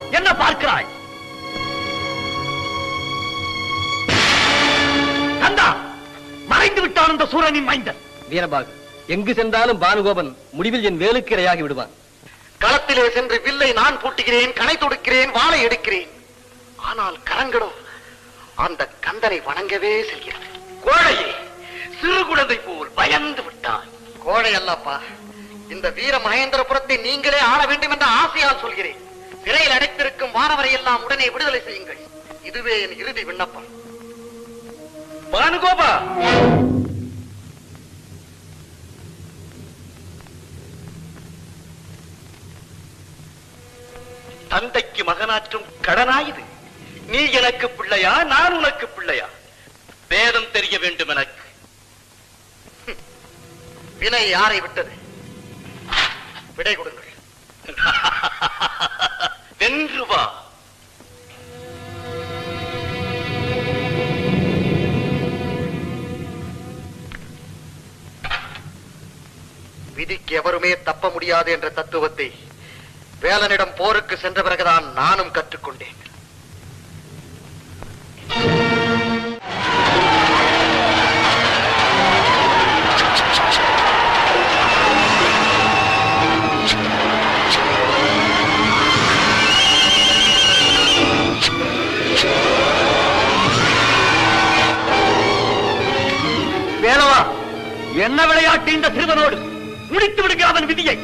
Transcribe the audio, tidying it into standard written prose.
என்ன பார்க்கிறாய்? கந்தா, மறைந்து விட்டான் அந்த சூரனின் மைந்தன். வீரபாகு, எங்கு சென்றாலும் பானுகோபன் முடிவில் என் வேலுக்கு இரையாகி விடுவான். களத்திலே சென்று வில்லை நான் பூட்டுகிறேன், கணை தொடுக்கிறேன், வாளை எடுக்கிறேன். ஆனால் கரங்களோ அந்த கந்தனை வணங்கவே செல்கிறது. கோழையே, சிறு குழந்தை போல் பயந்து விட்டான். கோழை அல்லப்பா, இந்த வீர மகேந்திரபுரத்தை நீங்களே ஆள வேண்டும் என்ற ஆசையால் சொல்கிறேன். சிறையில் அடைத்திருக்கும் வானவரை எல்லாம் உடனே விடுதலை செய்யுங்கள். இதுவே என் இறுதி விண்ணப்பம். பானுகோபா, தந்தைக்கு மகனாற்றும் கடனாயுது. நீ எனக்கு பிள்ளையா, நான் உனக்கு பிள்ளையா? வேதம் தெரிய வேண்டும் எனக்கு. வினை யாரை விட்டது? விடை கொடுங்கள். வென்று வா. விதிக்கு எவருமே தப்ப முடியாது என்ற தத்துவத்தை வேலனிடம் போருக்கு சென்ற பிறகுதான் நானும் கற்றுக்கொண்டேன். வேலவா, என்ன விளையாட்டு இந்த சிறுவனோடு? முடித்து விடுங்க அவன் விதியை.